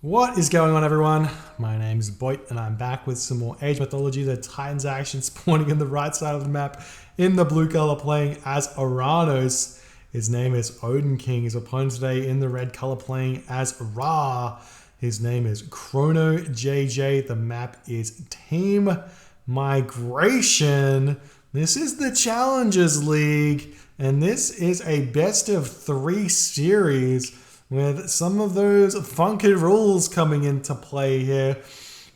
What is going on, everyone? My name is Boit and I'm back with some more Age Mythology. The Titans action spawning in the right side of the map in the blue color, playing as Uranus. His name is Odin King. His opponent today in the red color playing as Ra. His name is Chrono JJ. The map is Team Migration. This is the Challengers League, and this is a best of 3 series with some of those funky rules coming into play here.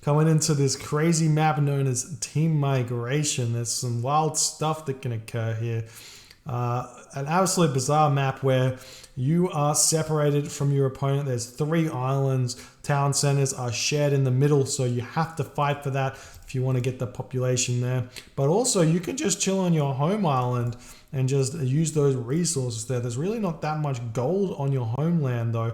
Coming into this crazy map known as Team Migration. There's some wild stuff that can occur here. An absolute bizarre map where you are separated from your opponent. There's 3 islands. Town centers are shared in the middle, so you have to fight for that if you want to get the population there. But also, you can just chill on your home island and just use those resources there. There's really not that much gold on your homeland though.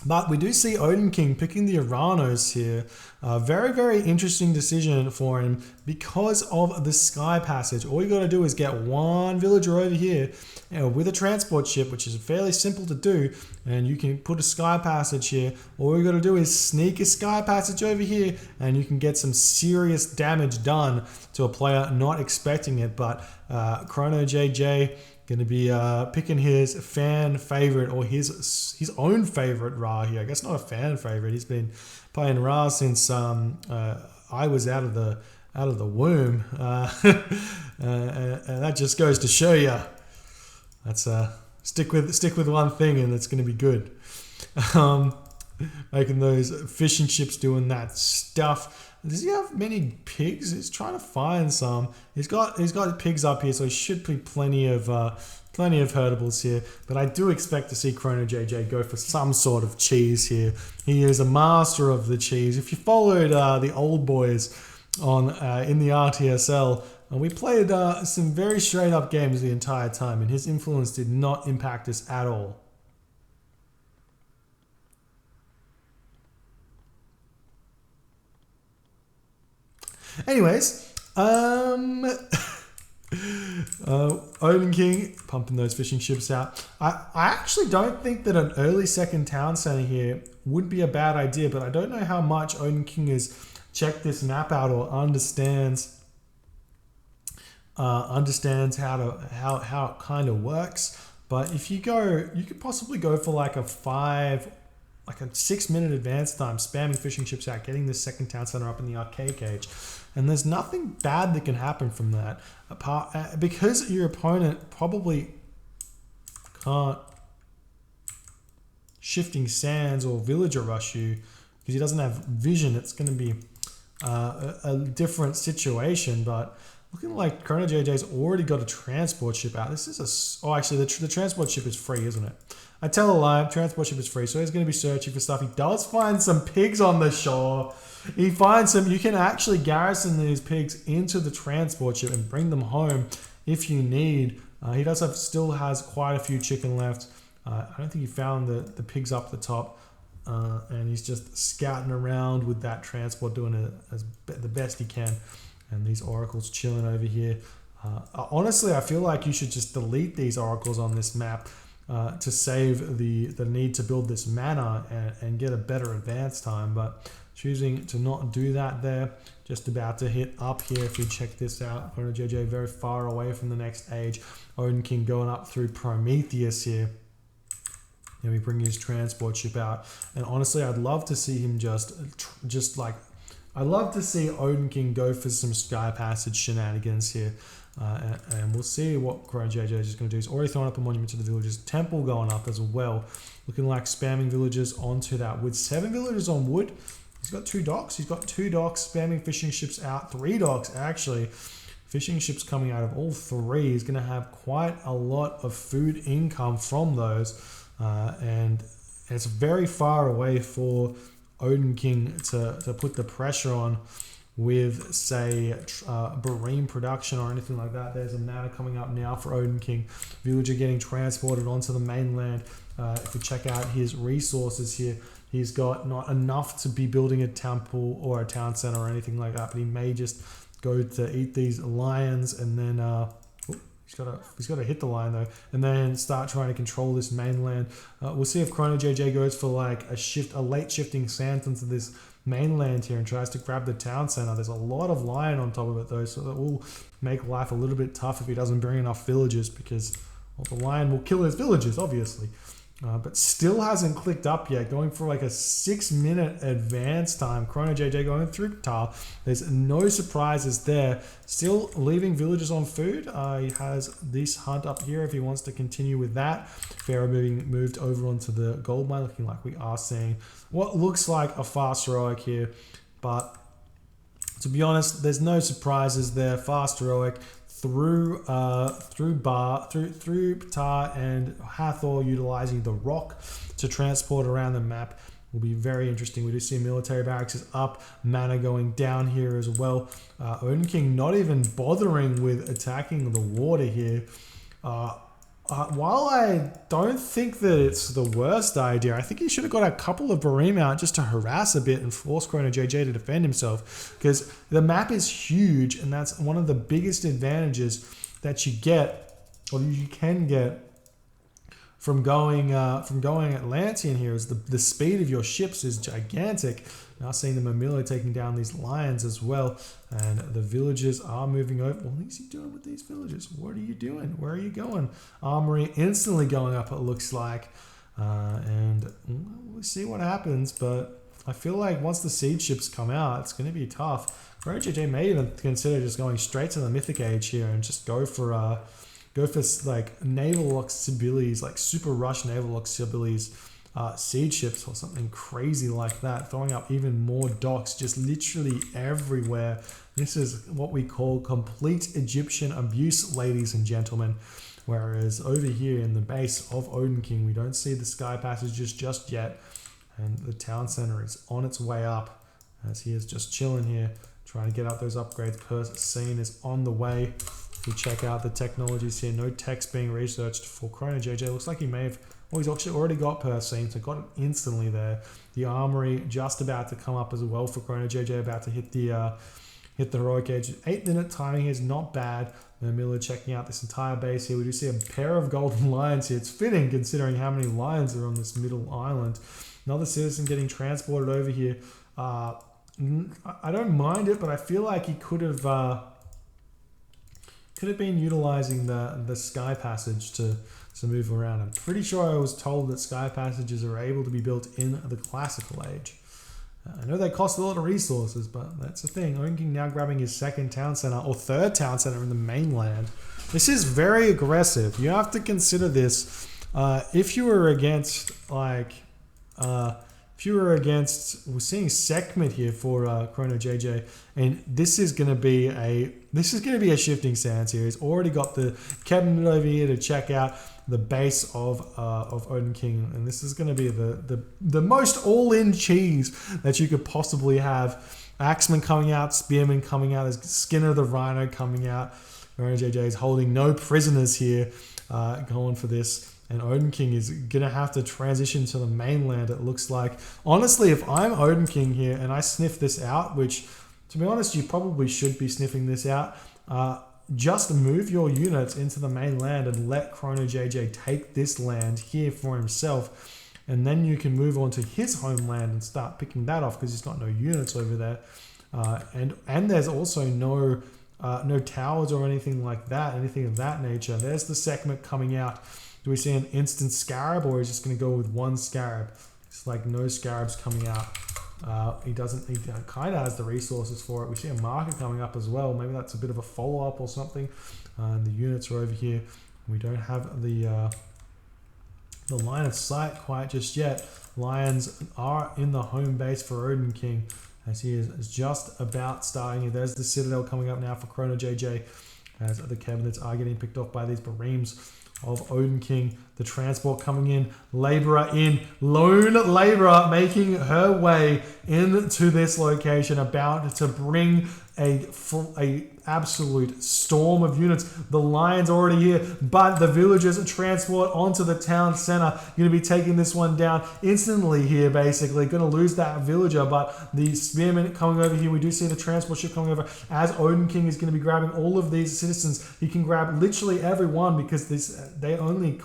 But we do see Odin King picking the Uranus here. Very, very interesting decision for him because of the Sky Passage. All you got to do is get one villager over here with a transport ship, which is fairly simple to do, and you can put a Sky Passage here. All you got to do is sneak a Sky Passage over here, and you can get some serious damage done to a player not expecting it. But Chrono JJ going to be picking his fan favorite, or his own favorite Ra here. I guess not a fan favorite. He's been playing Ra since I was out of the womb, and that just goes to show you. That's stick with one thing, and it's going to be good. Making those fishing ships, doing that stuff. Does he have many pigs? He's trying to find some. He's got pigs up here, so he should be plenty of herdables here. But I do expect to see Chrono JJ go for some sort of cheese here. He is a master of the cheese. If you followed the old boys on in the RTSL, we played some very straight up games the entire time, and his influence did not impact us at all. Anyways, Odin King pumping those fishing ships out. I actually don't think that an early second town center here would be a bad idea, but I don't know how much Odin King has checked this map out or understands how it kind of works. But if you go, you could possibly go for like a 6-minute advance time, spamming fishing ships out, getting this second town center up in the arcade cage. And there's nothing bad that can happen from that, apart because your opponent probably can't shifting sands or villager rush you because he doesn't have vision. It's going to be a different situation. But looking like Chrono JJ's already got a transport ship out. This is actually the transport ship is free, isn't it? I tell a lie, transport ship is free, so he's going to be searching for stuff. He does find some pigs on the shore. He finds some. You can actually garrison these pigs into the transport ship and bring them home if you need. He still has quite a few chicken left. I don't think he found the pigs up the top. And he's just scouting around with that transport, doing it the best he can. And these oracles chilling over here. Honestly, I feel like you should just delete these oracles on this map to save the need to build this mana and get a better advance time. But choosing to not do that there. Just about to hit up here if you check this out. Chrono JJ very far away from the next age. Odin King going up through Prometheus here. And we bring his transport ship out. And honestly, I'd love to see him I'd love to see Odin King go for some Sky Passage shenanigans here. And we'll see what Chrono JJ is going to do. He's already thrown up a monument to the villagers. Temple going up as well. Looking like spamming villagers onto that. With 7 villagers on wood, he's got 2 docks. He's got 2 docks, spamming fishing ships out. 3 docks, actually. Fishing ships coming out of all 3. He's going to have quite a lot of food income from those. And it's very far away for Odin King to put the pressure on with, say, Bareem production or anything like that. There's a mana coming up now for Odin King. Villager getting transported onto the mainland. If we check out his resources here, he's got not enough to be building a temple or a town center or anything like that, but he may just go to eat these lions and then He's got to hit the line though, and then start trying to control this mainland. We'll see if Chrono JJ goes for like a late shifting stance into this mainland here and tries to grab the town center. There's a lot of lion on top of it though, so that will make life a little bit tough if he doesn't bring enough villagers, because well, the lion will kill his villagers, obviously. But still hasn't clicked up yet, going for like a 6-minute advance time. Chrono JJ going through Ptah. There's no surprises there. Still leaving villagers on food. He has this hunt up here if he wants to continue with that. Pharaoh being moved over onto the gold mine, looking like we are seeing what looks like a fast heroic here. But to be honest, there's no surprises there. Fast heroic through Ptah and Hathor, utilizing the rock to transport around the map will be very interesting. We do see military barracks is up, mana going down here as well. Odin King not even bothering with attacking the water here. While I don't think that it's the worst idea, I think he should have got a couple of Barim out just to harass a bit and force Chrono JJ to defend himself, because the map is huge, and that's one of the biggest advantages that you get, or you can get, from going Atlantean here, is the speed of your ships is gigantic. Now seeing the Mamilo taking down these lions as well, and the villagers are moving over. What is he doing with these villagers? What are you doing? Where are you going? Armory instantly going up, it looks like, and we'll see what happens. But I feel like once the siege ships come out, it's going to be tough. Chrono JJ may even consider just going straight to the Mythic Age here and just go for like naval auxiliaries, like super rush naval auxiliaries, siege ships or something crazy like that, throwing up even more docks just literally everywhere. This is what we call complete Egyptian abuse, ladies and gentlemen. Whereas over here in the base of Odin King, we don't see the sky passages just yet, and the town center is on its way up as he is just chilling here, trying to get up those upgrades. Per scene is on the way. We check out the technologies here. No text being researched for Chrono JJ. Looks like he may have, well, he's actually already got per scene, so got it instantly there. The armory just about to come up as well for Chrono JJ, about to hit the heroic age. 8-minute timing is not bad. Miller checking out this entire base here. We do see a pair of golden lions here. It's fitting considering how many lions are on this middle island. Another citizen getting transported over here. I don't mind it, but I feel like he could have been utilizing the sky passage to move around. I'm pretty sure I was told that sky passages are able to be built in the classical age. I know they cost a lot of resources, but that's the thing. Odin King now grabbing his second town center, or third town center in the mainland. This is very aggressive. You have to consider this. If you were against, like, we're seeing Sekhmet here for Chrono JJ, and this is going to be a shifting stance here. He's already got the cabinet over here to check out the base of Odin King, and this is going to be the most all-in cheese that you could possibly have. Axeman coming out, Spearman coming out, there's Skinner the Rhino coming out. Chrono JJ is holding no prisoners here, going for this. And Odin King is going to have to transition to the mainland, it looks like. Honestly, if I'm Odin King here and I sniff this out, which, to be honest, you probably should be sniffing this out, just move your units into the mainland and let Chrono JJ take this land here for himself. And then you can move on to his homeland and start picking that off, because he's got no units over there. And there's also no towers or anything like that, anything of that nature. There's the Sekhmet coming out. Do we see an instant scarab, or is he just going to go with one scarab? It's like no scarabs coming out. He kind of has the resources for it. We see a marker coming up as well. Maybe that's a bit of a follow-up or something. And the units are over here. We don't have the line of sight quite just yet. Lions are in the home base for Odin King, as he is just about starting here. There's the Citadel coming up now for Chrono JJ, as the cabinets are getting picked off by these Bareems of Odin King. The transport coming in, laborer in, lone laborer making her way into this location, about to bring a absolute storm of units. The Lions already here, but the villagers transport onto the town center. Going to be taking this one down instantly here, basically. Going to lose that villager, but the spearmen coming over here. We do see the transport ship coming over as Odin King is going to be grabbing all of these citizens. He can grab literally everyone because they only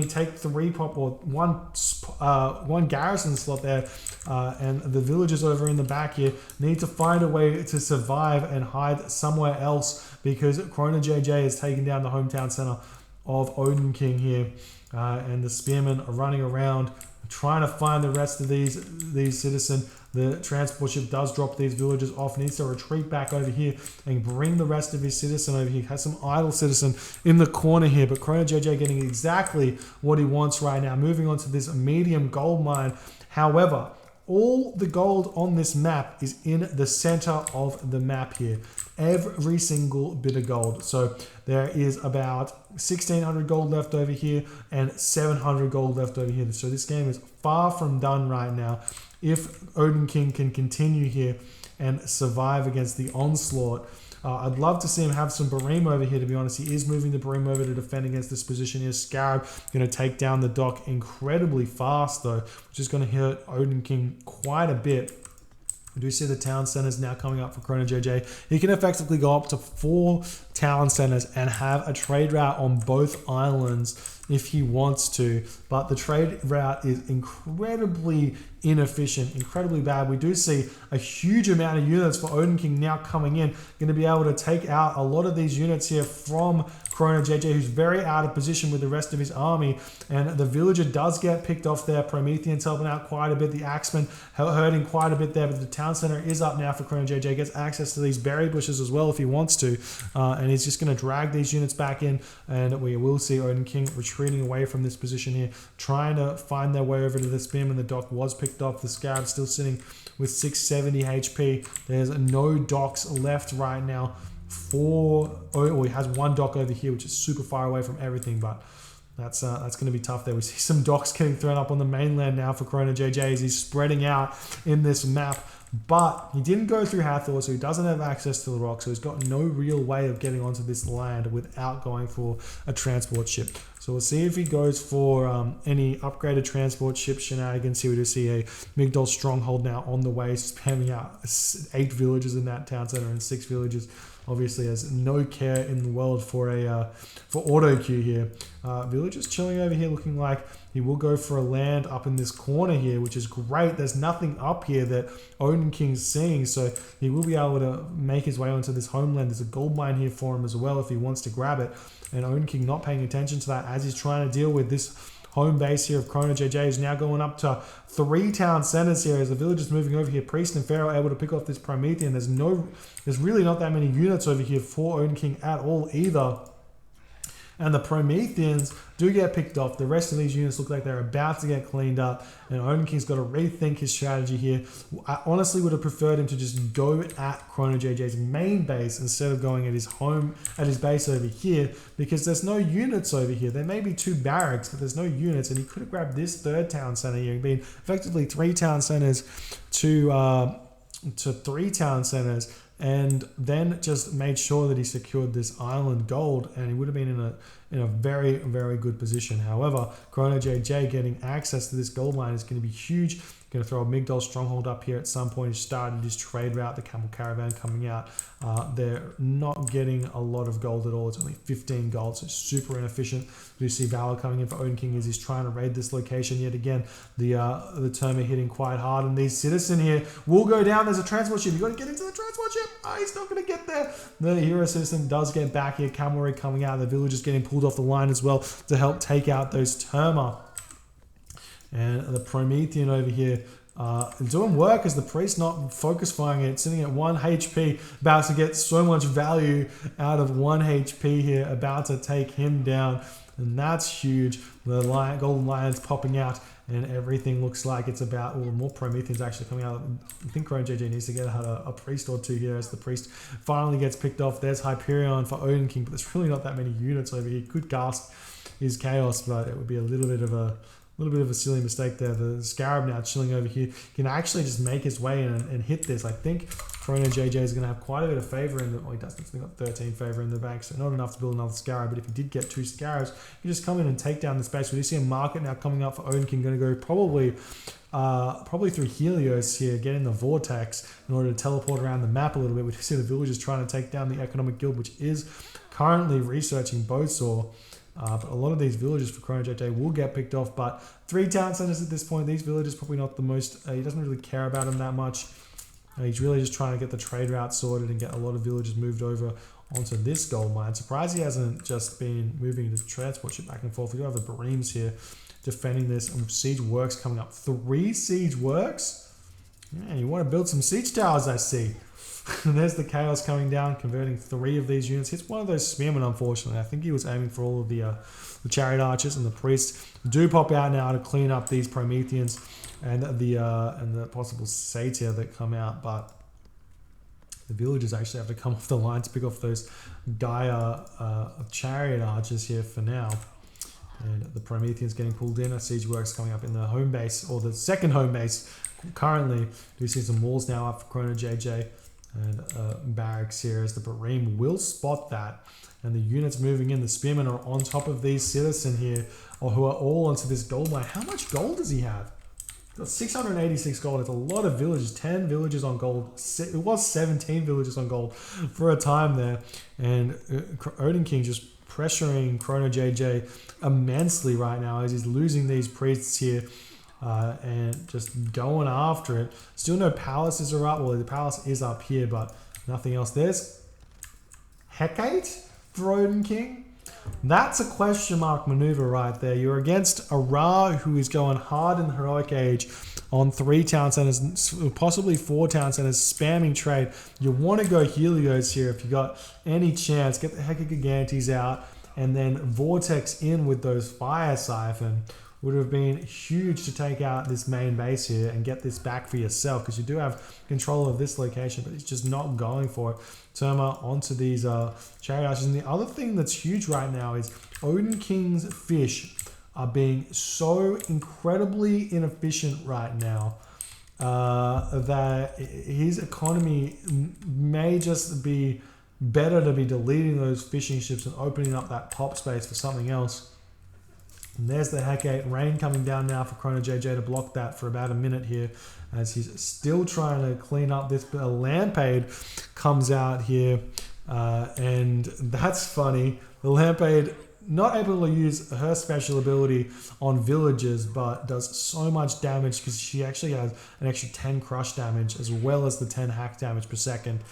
take 3 pop or one garrison slot there, and the villagers over in the back here need to find a way to survive and hide somewhere else because Chrono JJ is taking down the hometown center of Odin King here, and the spearmen are running around trying to find the rest of these citizens. The transport ship does drop these villagers off, needs to retreat back over here and bring the rest of his citizen over here. Has some idle citizen in the corner here, but Chrono JJ getting exactly what he wants right now. Moving on to this medium gold mine. However, all the gold on this map is in the center of the map here. Every single bit of gold. So there is about 1,600 gold left over here and 700 gold left over here. So this game is far from done right now. If Odin King can continue here and survive against the onslaught, I'd love to see him have some Barim over here, to be honest. He is moving the Barim over to defend against this position here. Scarab going to take down the dock incredibly fast, though, which is going to hurt Odin King quite a bit. We do see the town centers now coming up for Chrono JJ. He can effectively go up to 4 town centers and have a trade route on both islands if he wants to, but the trade route is incredibly inefficient, incredibly bad. We do see a huge amount of units for Odin King now coming in, going to be able to take out a lot of these units here from Chrono JJ, who's very out of position with the rest of his army, and the villager does get picked off there. Promethean's helping out quite a bit, the Axeman hurting quite a bit there, but the town center is up now for Chrono JJ. Gets access to these berry bushes as well if he wants to, and he's just going to drag these units back in, and we will see Odin King retreating away from this position here, trying to find their way over to the spearman. The dock was picked off. The Scarab still sitting with 670 HP. There's no docks left right now he has one dock over here, which is super far away from everything, but that's going to be tough there. We see some docks getting thrown up on the mainland now for Chrono JJ as he's spreading out in this map. But he didn't go through Hathor, so he doesn't have access to the rock, so he's got no real way of getting onto this land without going for a transport ship. So we'll see if he goes for any upgraded transport ship shenanigans. Here we do see a Migdol stronghold now on the way, spamming out 8 villages in that town center and 6 villages. Obviously has no care in the world for auto queue here. Villagers chilling over here, looking like he will go for a land up in this corner here, which is great. There's nothing up here that Odin King's seeing, so he will be able to make his way onto this homeland. There's a gold mine here for him as well if he wants to grab it, and Odin King not paying attention to that as he's trying to deal with this home base here of Chrono JJ. Is now going up to 3 town centers here as the villagers moving over here. Priest and Pharaoh able to pick off this Promethean. There's really not that many units over here for Odin King at all either. And the Prometheans do get picked off. The rest of these units look like they're about to get cleaned up. And Odin King's got to rethink his strategy here. I honestly would have preferred him to just go at Chrono JJ's main base instead of going at his base over here, because there's no units over here. There may be 2 barracks, but there's no units. And he could have grabbed this 3rd town center here. Being effectively 3 town centers to 3 town centers, and then just made sure that he secured this island gold, and he would have been in a very, very good position. However, Chrono JJ getting access to this gold mine is going to be huge. Going to throw a Migdol stronghold up here at some point. He started his trade route, the camel caravan coming out. They're not getting a lot of gold at all. It's only 15 gold, so super inefficient. We see Valor coming in for Odin King as he's trying to raid this location yet again. The Terma hitting quite hard, and these citizen here will go down. There's a transport ship. You got to get into the transport ship. He's not going to get there. The hero citizen does get back here. Cavalry coming out. The villagers getting pulled off the line as well to help take out those Terma. And the Promethean over here doing work as the priest not focus firing it, sitting at 1 HP, about to get so much value out of 1 HP here, about to take him down. And that's huge. The golden lions popping out, and everything looks like it's about, well, more Prometheans actually coming out. I think Chrono JJ needs to get a priest or 2 here as the priest finally gets picked off. There's Hyperion for Odin King, but there's really not that many units over here. He could cast his chaos, but it would be a little bit of a little bit of a silly mistake there. The Scarab now chilling over here can actually just make his way in and hit this. I think Chrono JJ is going to have quite a bit of favor in the... Well, he doesn't. He's got 13 favor in the bank, so not enough to build another Scarab. But if he did get 2 Scarabs, he just come in and take down the space. We do see a market now coming up for Odin King. Going to go probably through Helios here, getting the Vortex in order to teleport around the map a little bit. We see the villagers trying to take down the Economic Guild, which is currently researching Bosaw. But a lot of these villages for Chrono JJ will get picked off. But 3 town centers at this point. These villagers probably not the most... he doesn't really care about them that much. He's really just trying to get the trade route sorted and get a lot of villagers moved over onto this gold mine. Surprised he hasn't just been moving the transport ship back and forth. We do have the Bareems here defending this. And siege works coming up. 3 siege works? Yeah, you want to build some siege towers, I see. And there's the Chaos coming down, converting 3 of these units. Hits one of those spearmen, unfortunately. I think he was aiming for all of the chariot archers, and the priests do pop out now to clean up these Prometheans and the possible satyr that come out. But the villagers actually have to come off the line to pick off those Gaia chariot archers here for now. And the Prometheans getting pulled in. A siege works coming up in the home base, or the second home base. Currently, do see some walls now up for Chrono JJ. And barracks here as the Bareem will spot that, and the units moving in. The spearmen are on top of these citizens here, or who are all onto this gold mine. How much gold does he have? Got 686 gold. It's a lot of villages. 10 villages on gold. It was 17 villages on gold for a time there, and Odin King just pressuring Chrono JJ immensely right now as he's losing these priests here. And just going after it. Still no palaces are up. Well, the palace is up here, but nothing else. There's Hecate for Odin King. That's a question mark maneuver right there. You're against a Ra who is going hard in the Heroic Age on 3 town centers, possibly 4 town centers, spamming trade. You want to go Helios here if you got any chance. Get the Hecate Gigantes out and then Vortex in with those Fire Siphon. Would have been huge to take out this main base here and get this back for yourself, because you do have control of this location, but it's just not going for it. Terma onto these chariot archers. And the other thing that's huge right now is Odin King's fish are being so incredibly inefficient right now that his economy may just be better to be deleting those fishing ships and opening up that pop space for something else. And there's the Hecate. Rain coming down now for Chrono JJ to block that for about a minute here as he's still trying to clean up this. But a Lampade comes out here and that's funny. The Lampade not able to use her special ability on villagers, but does so much damage because she actually has an extra 10 crush damage as well as the 10 hack damage per second.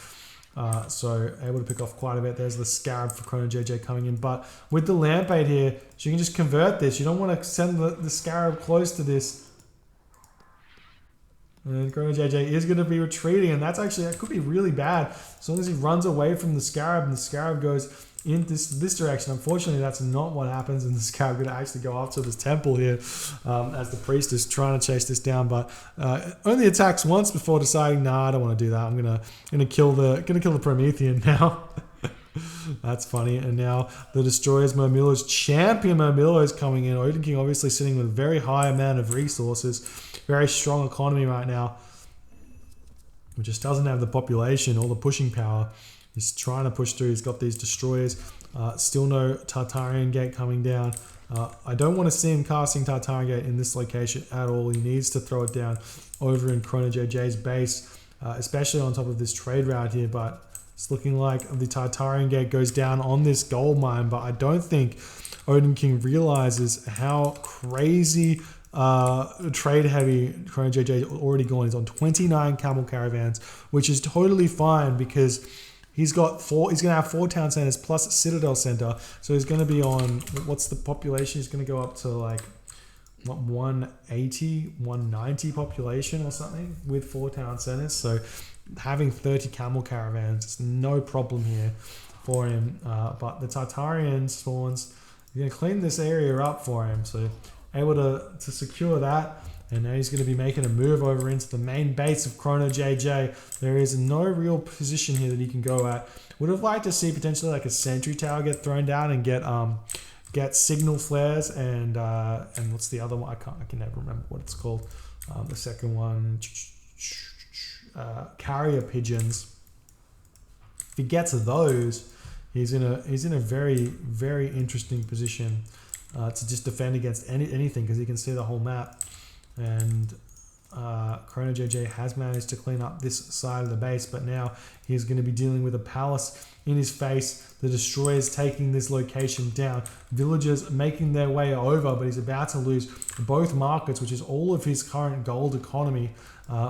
So able to pick off quite a bit. There's the Scarab for Chrono JJ coming in. But with the Lampade here, she can just convert this. You don't want to send the Scarab close to this. And Chrono JJ is going to be retreating. And that could be really bad. As long as he runs away from the Scarab and the Scarab goes in this direction. Unfortunately, that's not what happens, and the Scarab going to actually go after this temple here as the priest is trying to chase this down, but only attacks once before deciding, nah, I don't want to do that. I'm gonna kill the Promethean now. That's funny. And now the Destroyers, Murmillo's champion Murmillo is coming in. Odin King obviously sitting with a very high amount of resources, very strong economy right now, but just doesn't have the population or the pushing power. He's trying to push through. He's got these destroyers. Still no Tartarian Gate coming down. I don't want to see him casting Tartarian Gate in this location at all. He needs to throw it down over in Chrono JJ's base, especially on top of this trade route here. But it's looking like the Tartarian Gate goes down on this gold mine. But I don't think Odin King realizes how crazy trade heavy Chrono JJ already gone. He's on 29 camel caravans, which is totally fine because he's going to have 4 town centers plus a Citadel center. So he's going to be on, what's the population? He's going to go up to like, what, 180, 190 population or something with 4 town centers. So having 30 camel caravans is no problem here for him. But the Tartarian spawns, you're going to clean this area up for him. So able to secure that. And now he's going to be making a move over into the main base of Chrono JJ. There is no real position here that he can go at. Would have liked to see potentially like a sentry tower get thrown down and get get signal flares and what's the other one? I can never remember what it's called. The second one, carrier pigeons. If he gets those, he's in a very, very interesting position to just defend against anything, because he can see the whole map. And Chrono JJ has managed to clean up this side of the base, but now he's going to be dealing with a palace in his face. The destroyers taking this location down. Villagers making their way over, but he's about to lose both markets, which is all of his current gold economy.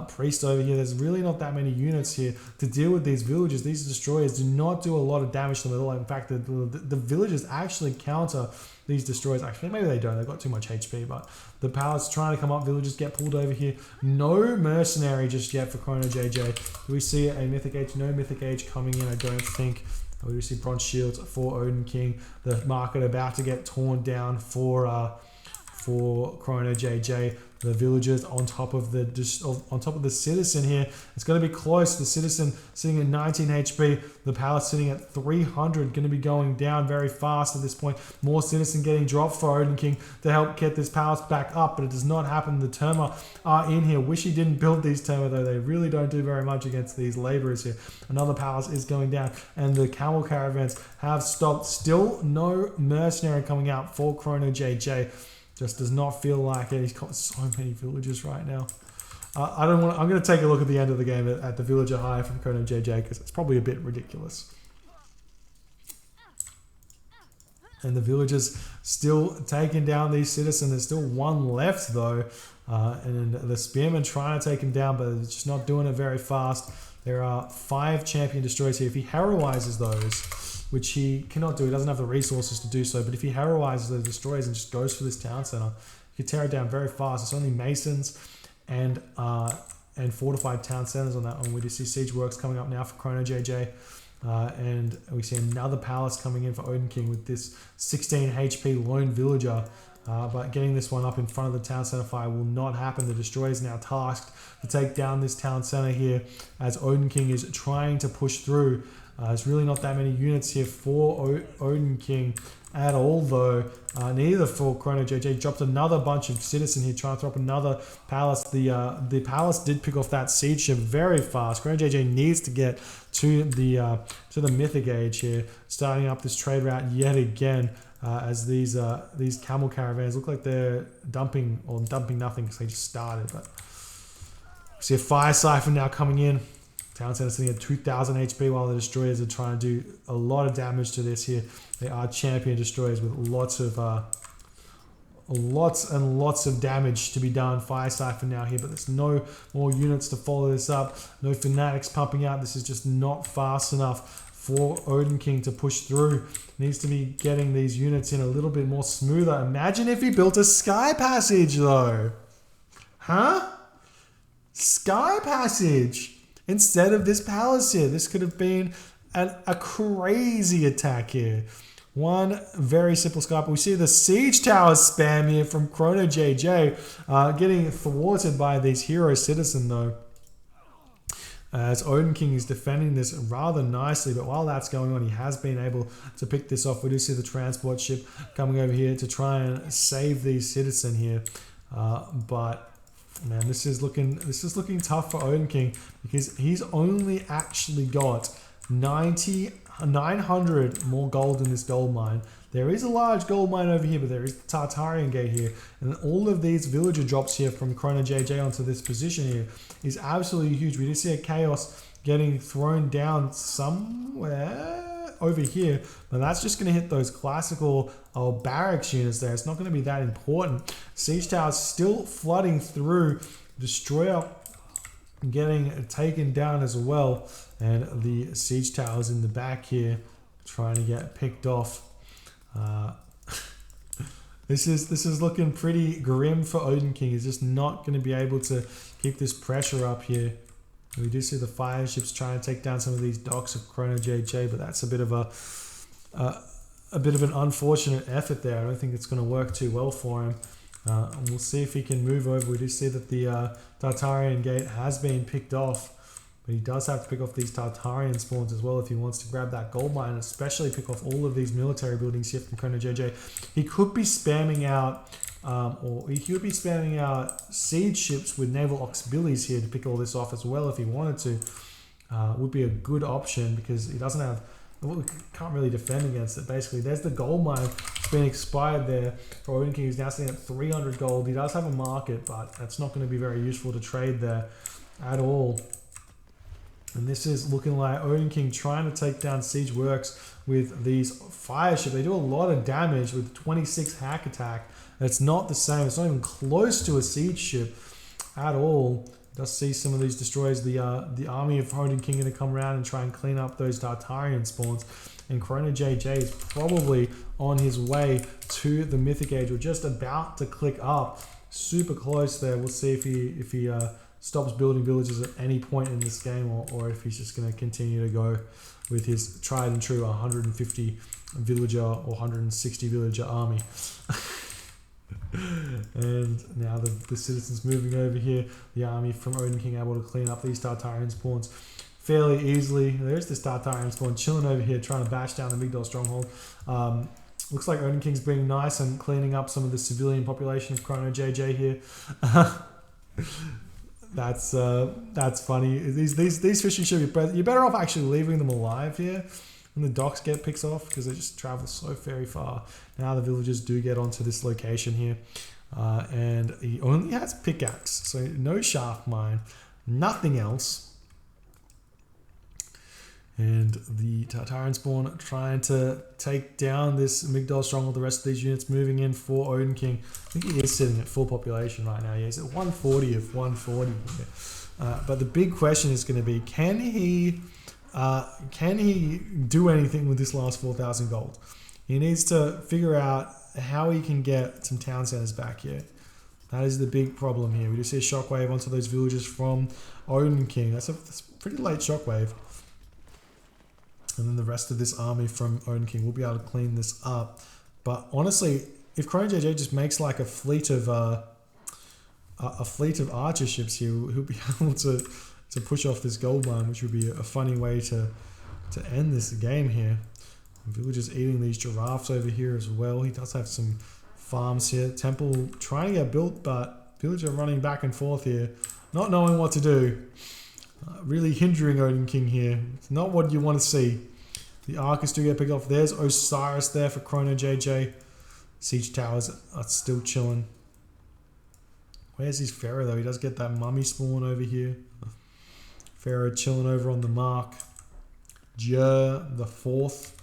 Priest over here, there's really not that many units here to deal with these villagers. These destroyers do not do a lot of damage to them at all. In fact, the villagers actually counter these destroyers. Actually, maybe they don't, they've got too much HP, but the palace trying to come up, villagers get pulled over here. No mercenary just yet for Chrono JJ. Do we see a Mythic Age? No Mythic Age coming in, I don't think. We do see bronze shields for Odin King. The market about to get torn down for Chrono JJ. The villagers on top of the citizen here. It's going to be close. The citizen sitting at 19 HP. The palace sitting at 300. Going to be going down very fast at this point. More citizen getting dropped for Odin King to help get this palace back up, but it does not happen. The Terma are in here. Wish he didn't build these Terma though. They really don't do very much against these laborers here. Another palace is going down, and the camel caravans have stopped. Still no mercenary coming out for Chrono JJ. Just does not feel like it. He's got so many villagers right now. I'm going to take a look at the end of the game at the villager high from Chrono JJ, because it's probably a bit ridiculous. And the villagers still taking down these citizens. There's still one left though. And the spearmen trying to take him down, but it's just not doing it very fast. There are 5 champion destroyers here. If he heroizes those, which he cannot do, he doesn't have the resources to do so, but if he heroizes the destroyers and just goes for this town center, he can tear it down very fast. It's only masons and fortified town centers on that one. We just see siege works coming up now for Chrono JJ, and we see another palace coming in for Odin King with this 16 HP lone villager. But getting this one up in front of the town center fire will not happen. The destroyer is now tasked to take down this town center here as Odin King is trying to push through. There's really not that many units here for Odin King at all though. Neither for Chrono JJ. Dropped another bunch of citizen here, trying to throw up another palace. The palace did pick off that siege ship very fast. Chrono JJ needs to get to the Mythic Age here, starting up this trade route yet again. As these camel caravans look like they're dumping nothing because they just started. But we see a fire siphon now coming in. Town center sitting at 2,000 HP while the destroyers are trying to do a lot of damage to this here. They are champion destroyers with lots and lots of damage to be done. Fire siphon now here, but there's no more units to follow this up. No fanatics pumping out. This is just not fast enough for Odin King to push through. Needs to be getting these units in a little bit more smoother. Imagine if he built a sky passage though. Huh? Sky passage instead of this palace here. This could have been a crazy attack here. One very simple sky. But we see the siege tower spam here from Chrono JJ, getting thwarted by these hero citizen though. As Odin King is defending this rather nicely, but while that's going on, he has been able to pick this off. We do see the transport ship coming over here to try and save these citizen here, but man, this is looking tough for Odin King, because he's only actually got 900 more gold in this gold mine. There is a large gold mine over here, but there is the Tartarian Gate here. And all of these villager drops here from Chrono JJ onto this position here is absolutely huge. We do see a Chaos getting thrown down somewhere over here, but that's just going to hit those classical barracks units there. It's not going to be that important. Siege Tower still flooding through. Destroyer getting taken down as well. And the Siege Towers in the back here trying to get picked off. This is looking pretty grim for Odin King. He's just not going to be able to keep this pressure up here. We do see the fire ships trying to take down some of these docks of Chrono JJ, but that's a bit of an unfortunate effort there. I don't think it's going to work too well for him. And we'll see if he can move over. We do see that the Tartarian Gate has been picked off, But he does have to pick off these Tartarian spawns as well if he wants to grab that gold mine, and especially pick off all of these military buildings here from Chrono JJ. He could be spamming out, siege ships with naval auxiliaries here to pick all this off as well if he wanted to. Would be a good option because he doesn't have, well, can't really defend against it. Basically, there's the gold mine. It's been expired there for Odin King. He's now sitting at 300 gold. He does have a market, but that's not going to be very useful to trade there at all. And this is looking like Odin King trying to take down Siege Works with these fire ships. They do a lot of damage with 26 hack attack. It's not the same. It's not even close to a siege ship at all. Does see some of these destroyers. The army of Odin King going to come around and try and clean up those Tartarian spawns. And Chrono JJ is probably on his way to the Mythic Age. We're just about to click up. Super close there. We'll see if he stops building villages at any point in this game, or if he's just going to continue to go with his tried and true 150 villager or 160 villager army. And now the citizens moving over here. The army from Odin King able to clean up these Tartarian spawns fairly easily. There's this Tartarian spawn chilling over here trying to bash down the Migdol stronghold. Looks like Odin King's being nice and cleaning up some of the civilian population of Chrono JJ here. That's funny. These fishing should be you're better off actually leaving them alive here when the docks get picked off, because they just travel so very far. Now the villagers do get onto this location here, and he only has pickaxe, so no shaft mine, nothing else. And the Tartarian spawn trying to take down this Migdol stronghold. The rest of these units moving in for Odin King. I think he is sitting at full population right now. Yeah, he's at 140 of 140 here. But the big question is going to be, can he do anything with this last 4,000 gold? He needs to figure out how he can get some town centers back here. That is the big problem here. We just see a shockwave onto those villagers from Odin King. That's a pretty late shockwave. And then the rest of this army from Odin King will be able to clean this up. But honestly, if Chrono JJ just makes like a fleet of archer ships here, he'll be able to push off this gold mine, which would be a funny way to end this game here. Villagers eating these giraffes over here as well. He does have some farms here. Temple trying to get built, but villager running back and forth here, not knowing what to do. Really hindering Odin King here. It's not what you want to see. The Arcus do get picked off. There's Osiris there for Chrono JJ. Siege towers are still chilling. Where's his Pharaoh though? He does get that mummy spawn over here. Pharaoh chilling over on the mark. Jer the fourth.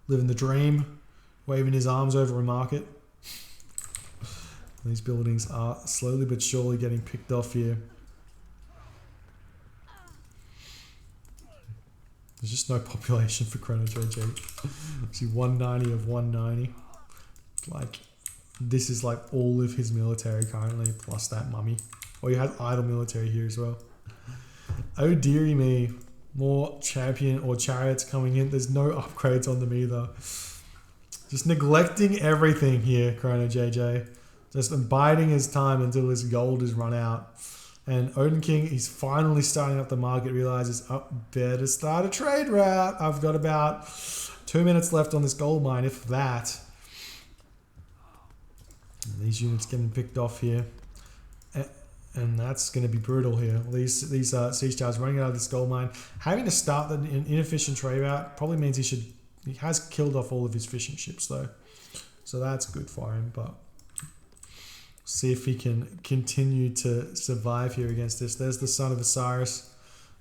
Living the dream. Waving his arms over a market. These buildings are slowly but surely getting picked off here. There's just no population for Chrono JJ. See, 190 of 190. Like, this is like all of his military currently, plus that mummy. Oh, you had idle military here as well. Oh dearie me. More champion or chariots coming in. There's no upgrades on them either. Just neglecting everything here, Chrono JJ. Just biding his time until his gold is run out. And Odin King, he's finally starting up the market, realizes, oh, better start a trade route. I've got about 2 minutes left on this gold mine, if that. And these units getting picked off here. And that's going to be brutal here. These siege towers running out of this gold mine. Having to start an inefficient trade route probably means he has killed off all of his fishing ships though. So that's good for him, but see if he can continue to survive here against this. There's the Son of Osiris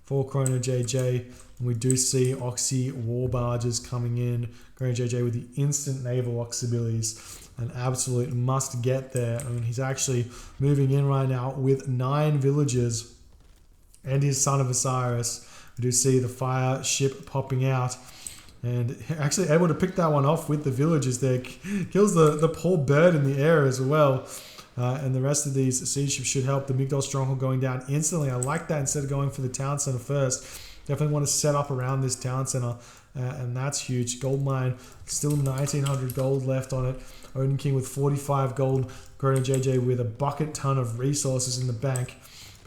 for Chrono JJ. And we do see Oxy war barges coming in. Chrono JJ with the instant naval auxiliaries. An absolute must get there. I mean, he's actually moving in right now with 9 villages and his Son of Osiris. We do see the fire ship popping out. And actually able to pick that one off with the villagers there. Kills the poor bird in the air as well. And the rest of these siege ships should help the Migdol stronghold going down instantly. I like that instead of going for the town center first. Definitely want to set up around this town center. And that's huge. Gold mine, still 1900 gold left on it. Odin King with 45 gold. Chrono JJ with a bucket ton of resources in the bank.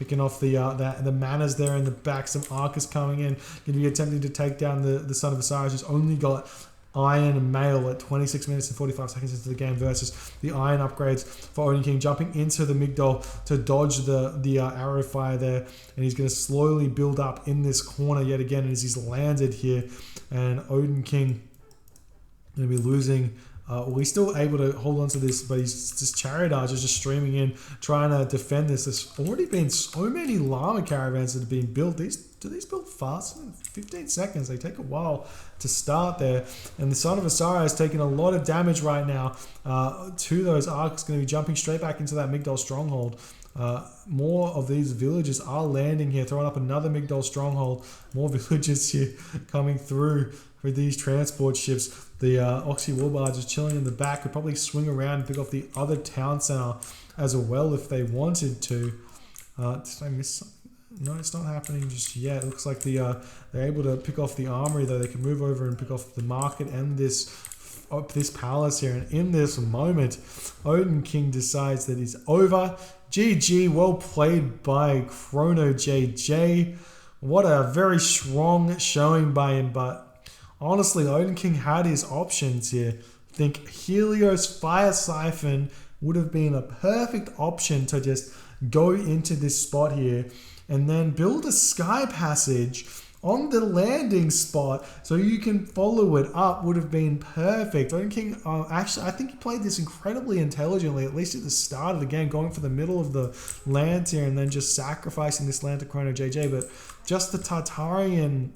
picking off the manners there in the back. Some Arcus coming in, going to be attempting to take down the Son of Osiris, who's only got Iron and Mail at 26 minutes and 45 seconds into the game versus the Iron upgrades for Odin King, jumping into the Migdol to dodge the arrow fire there, and he's going to slowly build up in this corner yet again as he's landed here, and Odin King going to be losing. Well, he's still able to hold on to this, but he's just Chariot Archers just streaming in, trying to defend this. There's already been so many llama caravans that have been built. Do these build fast? 15 seconds. They take a while to start there. And the Son of Osiris is taking a lot of damage right now to those arcs. Going to be jumping straight back into that Migdol stronghold. More of these villages are landing here, throwing up another Migdol stronghold. More villages here coming through with these transport ships. The Oxy Warbarge is chilling in the back. Could probably swing around and pick off the other town center as well if they wanted to. Did I miss something? No, it's not happening just yet. It looks like they're able to pick off the armory, though. They can move over and pick off the market and this palace here. And in this moment, Odin King decides that he's over. GG, well played by Chrono JJ. What a very strong showing by him, but honestly, Odin King had his options here. I think Helios Fire Siphon would have been a perfect option to just go into this spot here and then build a sky passage on the landing spot so you can follow it up. Would have been perfect. Odin King, actually, I think he played this incredibly intelligently, at least at the start of the game, going for the middle of the land here and then just sacrificing this land to Chrono JJ. But just the Tartarian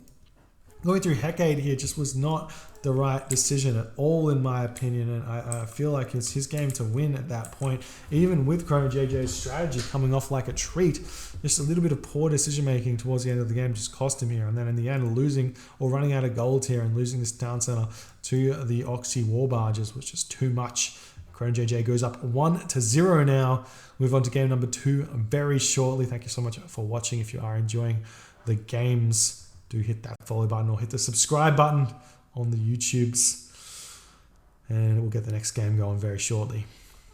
going through Hecate here just was not the right decision at all, in my opinion, and I feel like it's his game to win at that point, even with Chrono JJ's strategy coming off like a treat. Just a little bit of poor decision making towards the end of the game just cost him here, and then in the end losing or running out of gold here and losing this town center to the Oxy Warbarges was just too much. Chrono JJ goes up 1-0 now. Move on to game number 2 very shortly. Thank you so much for watching. If you are enjoying the games, do hit that follow button or hit the subscribe button on the YouTubes, and we'll get the next game going very shortly.